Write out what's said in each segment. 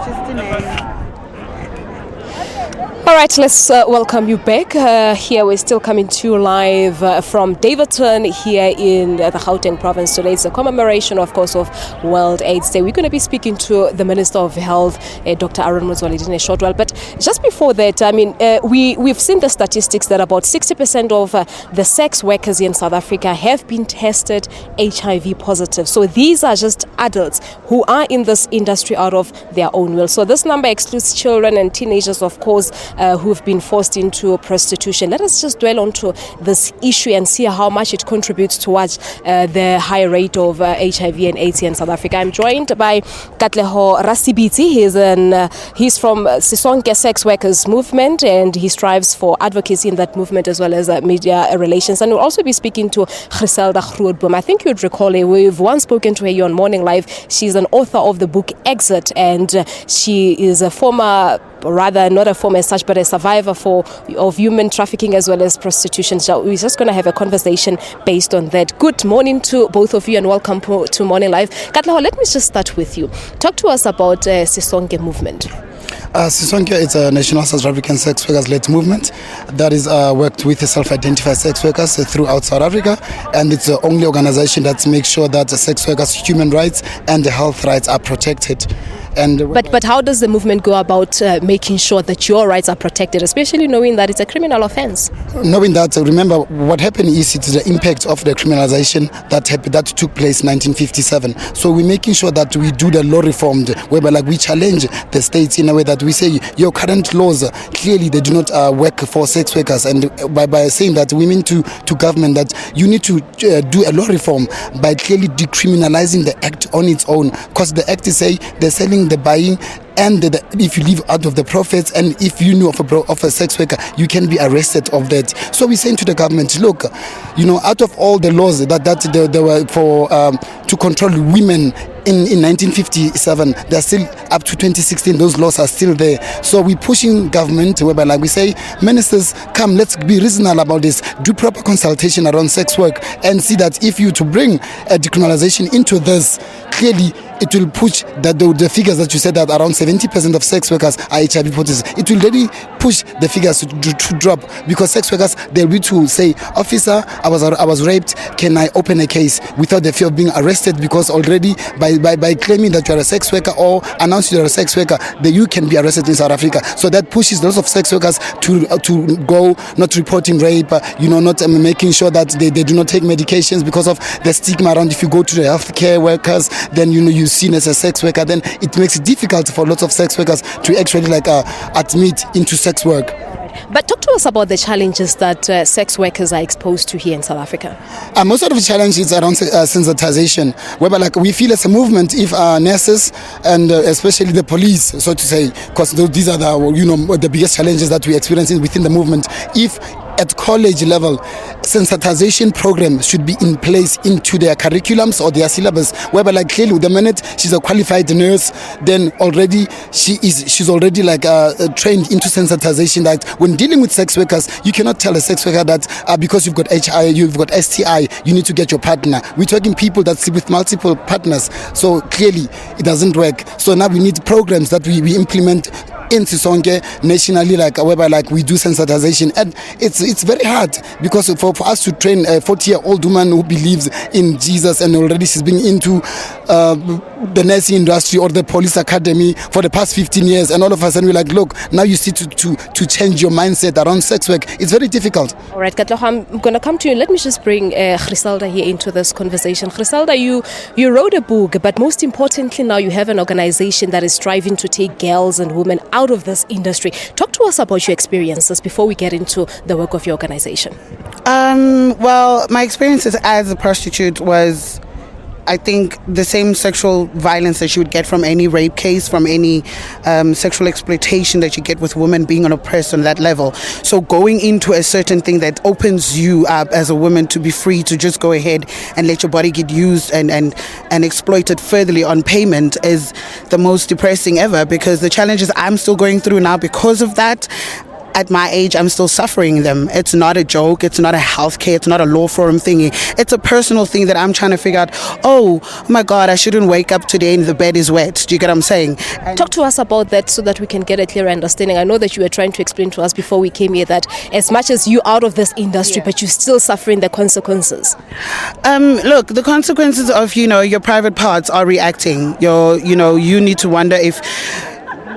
Just the name. All right, let's welcome you back. Here we're still coming to you live from Davidson here in the Gauteng province. Today it's a commemoration, of course, of World AIDS Day. We're going to be speaking to the Minister of Health, Dr. Aaron Motsoaledi, in a short while. But just before that, I mean, we've seen the statistics that about 60% of the sex workers in South Africa have been tested HIV positive. So these are just adults who are in this industry out of their own will. So this number excludes children and teenagers, of course, who've been forced into prostitution. Let us just dwell onto this issue and see how much it contributes towards the high rate of HIV and AIDS in South Africa. I'm joined by Katleho Rasebitse. He's from Sisonke Sex Workers Movement, and he strives for advocacy in that movement as well as media relations. And we'll also be speaking to Griselda Grootboom. I think you'd recall we've once spoken to her here on Morning Live. She's an author of the book Exit, and she is a former, rather not a former as such, but a survivor of human trafficking as well as prostitution. So we're just going to have a conversation based on that. Good morning to both of you and welcome to Morning Live. Katleho, let me just start with you. Talk to us about Sisonke movement. Sisonke is a national South African sex workers-led movement that is worked with self-identified sex workers throughout South Africa, and it's the only organization that makes sure that the sex workers' human rights and the health rights are protected. But how does the movement go about making sure that your rights are protected, especially knowing that it's a criminal offense? Knowing that, remember what happened is it's the impact of the criminalization that took place in 1957. So we're making sure that we do the law reformed, whereby we challenge the states in a way that we say your current laws clearly they do not work for sex workers, and by saying that we mean to government that you need to do a law reform by clearly decriminalizing the act on its own, because the act is say they're selling, the buying, and if you live out of the profits, and if you know of a sex worker, you can be arrested of that. So we're saying to the government, look, out of all the laws that there were for to control women in 1957, they're still up to 2016. Those laws are still there. So we're pushing government, whereby we say, ministers, come, let's be reasonable about this. Do proper consultation around sex work and see that if you to bring a decriminalization into this, clearly it will push that the figures that you said that around 70% of sex workers are HIV positive. It will really push the figures to drop, because sex workers, they'll be to say, officer, I was raped, can I open a case, without the fear of being arrested, because already by claiming that you are a sex worker or announce you are a sex worker, then you can be arrested in South Africa. So that pushes lots of sex workers to go not reporting rape, not making sure that they do not take medications because of the stigma around. If you go to the healthcare workers, then you're seen as a sex worker, then it makes it difficult for lots of sex workers to actually admit into sex work. But talk to us about the challenges that sex workers are exposed to here in South Africa. Most of the challenge is around sensitization, whereby we feel as a movement, if nurses and especially the police, so to say, because these are the biggest challenges that we experience within the movement. If at college level, sensitization programs should be in place into their curriculums or their syllabus, whereby clearly the minute she's a qualified nurse, then already she's already trained into sensitization. That when dealing with sex workers, you cannot tell a sex worker that because you've got HIV, you've got STI, you need to get your partner. We're talking people that sleep with multiple partners, so clearly it doesn't work. So now we need programs that we implement in Sisonke nationally, whereby we do sensitization, and it's very hard, because for us to train a 40-year-old woman who believes in Jesus and already she's been into the nursing industry or the police academy for the past 15 years, and all of a sudden we're look, now you see to change your mindset around sex work. It's very difficult. All right, Katleho, I'm going to come to you. Let me just bring Griselda here into this conversation. Griselda, you wrote a book, but most importantly now you have an organization that is striving to take girls and women out of this industry. Talk to us about your experiences before we get into the work of your organization. Well, my experiences as a prostitute was, I think, the same sexual violence that you would get from any rape case, from any sexual exploitation that you get with women being oppressed on that level. So going into a certain thing that opens you up as a woman to be free to just go ahead and let your body get used and exploited furtherly on payment is the most depressing ever, because the challenges I'm still going through now because of that, at my age, I'm still suffering them. It's not a joke. It's not a healthcare. It's not a law forum thingy. It's a personal thing that I'm trying to figure out. Oh my God, I shouldn't wake up today and the bed is wet. Do you get what I'm saying? And Talk to us about that so that we can get a clear understanding. I know that you were trying to explain to us before we came here that as much as you out of this industry, but you're still suffering the consequences. Look, the consequences of, your private parts are reacting. You need to wonder if,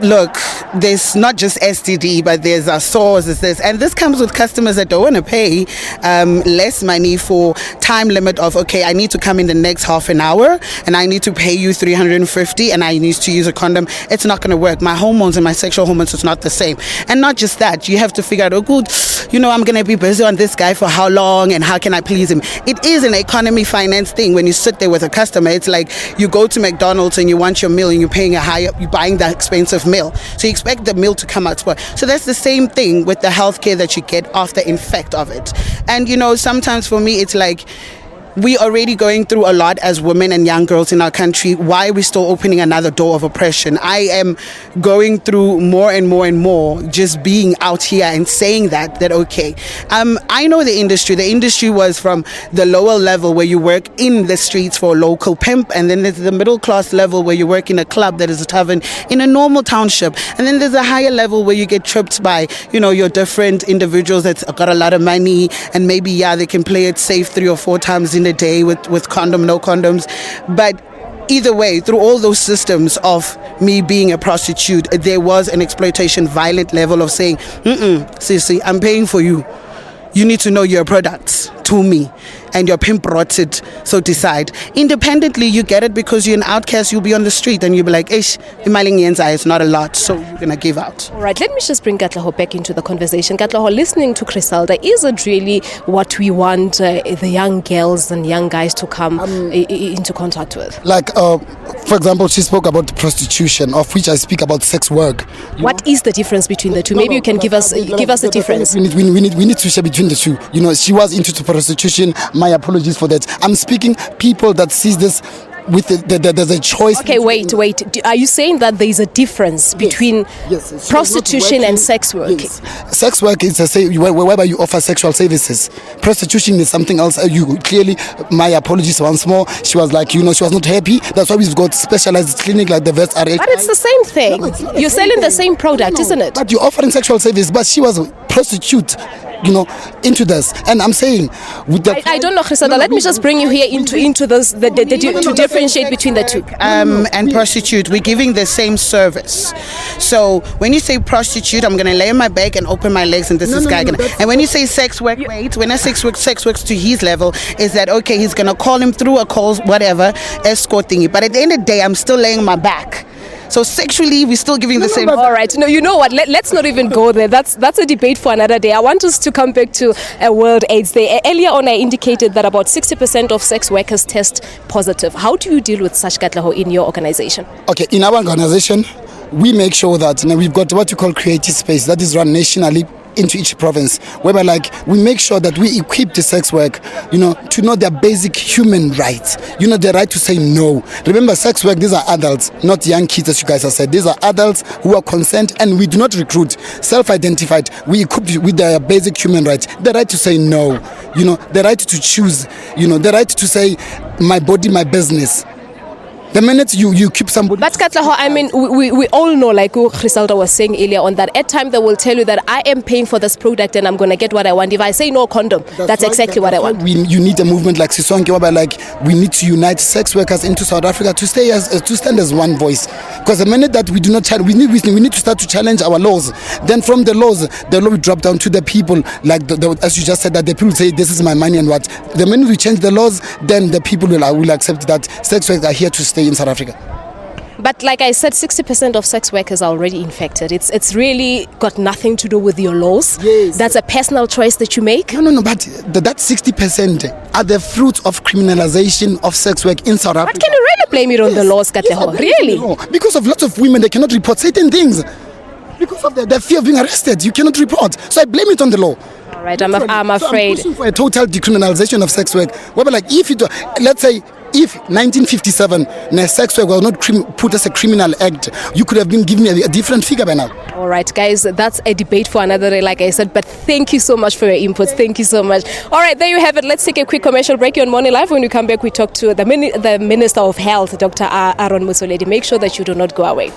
look, there's not just STD, but there's a source, there's this. And this comes with customers that don't want to pay less money for time limit of, okay, I need to come in the next half an hour and I need to pay you 350 and I need to use a condom. It's not going to work. My hormones and my sexual hormones is not the same. And not just that, you have to figure out, oh, good, I'm going to be busy on this guy for how long and how can I please him? It is an economy finance thing. When you sit there with a customer, it's like you go to McDonald's and you want your meal and you're paying you're buying the expensive meal. So you expect the meal to come out spoiled. So that's the same thing with the healthcare that you get after infect of it. And sometimes for me it's like we already going through a lot as women and young girls in our country. Why are we still opening another door of oppression? I am going through more and more and more just being out here and saying that okay, I know the industry. The industry was from the lower level where you work in the streets for a local pimp, and then there's the middle class level where you work in a club that is a tavern in a normal township, and then there's a higher level where you get tripped by your different individuals that's got a lot of money and maybe they can play it safe 3 or 4 times in a day with condom, no condoms. But either way, through all those systems of me being a prostitute, there was an exploitation, violent level of saying, Sissy, I'm paying for you. You need to know your products to me. And your pimp brought it, so decide. Independently, you get it because you're an outcast, you'll be on the street and you'll be like, it's not a lot, so you're going to give out. All right, let me just bring Katleho back into the conversation. Katleho, listening to Griselda, is it really what we want the young girls and young guys to come into contact with? Like, for example, she spoke about prostitution, of which I speak about sex work. What is the difference between the two? Maybe you can give us the difference. We need to share between the two. She was into prostitution. My apologies for that. I'm speaking people that sees this with there's a choice. Okay, wait. Are you saying that there is a difference between prostitution and sex work? Yes. Sex work is whereby you offer sexual services. Prostitution is something else. You clearly, my apologies once more. She was like, she was not happy. That's why we've got specialized clinic like the Vets RH. But it's the same thing. You're selling the same product, isn't it? But you're offering sexual service. But she was a prostitute. Into this, and I'm saying, I don't know, Griselda. Let me just bring you here into this to differentiate between the two. And prostitute, we're giving the same service. So when you say prostitute, I'm gonna lay on my back and open my legs, and and when you say sex work, when I say sex works to his level, is that okay? He's gonna call him through a call, whatever, escort thingy. But at the end of the day, I'm still laying on my back. So sexually, we're still giving the same. All right. No, you know what? Let's not even go there. That's a debate for another day. I want us to come back to World AIDS Day. Earlier on, I indicated that about 60% of sex workers test positive. How do you deal with such, Katleho, in your organization? Okay, in our organization, we make sure that we've got what you call creative space that is run nationally into each province, whereby we make sure that we equip the sex work, to know their basic human rights, the right to say no. Remember, sex work, these are adults, not young kids, as you guys have said. These are adults who are consent, and we do not recruit, self-identified. We equip with their basic human rights, the right to say no, the right to choose, the right to say my body, my business. The minute you keep somebody... But Katleho, I mean, we all know, like Griselda was saying earlier on, that at times they will tell you that I am paying for this product and I'm going to get what I want. If I say no condom, that's exactly what I want. You need a movement like Sisonke, whereby we need to unite sex workers into South Africa to stand as one voice. Because the minute that we do not challenge, we need to start to challenge our laws. Then from the law will drop down to the people, like as you just said, that the people say this is my money and what. The minute we change the laws, then the people will accept that sex workers are here to stay in South Africa. But like I said, 60% of sex workers are already infected. It's really got nothing to do with your laws. Yes. That's a personal choice that you make. No, but that 60% are the fruits of criminalization of sex work in South Africa. But can you really blame it on the laws, Katleho? Really? Because of lots of women, they cannot report certain things. Because of the fear of being arrested, you cannot report. So I blame it on the law. All right, I'm afraid. So I'm pushing for a total decriminalization of sex work. Whereby, let's say, if 1957 sex work was not put as a criminal act, you could have been giving me a different figure by now. All right, guys, that's a debate for another day, like I said, but thank you so much for your inputs. Thank you so much. All right, there you have it. Let's take a quick commercial break here on Morning Live. When we come back, we talk to the Minister of Health, Dr. Aaron Motsoaledi. Make sure that you do not go away.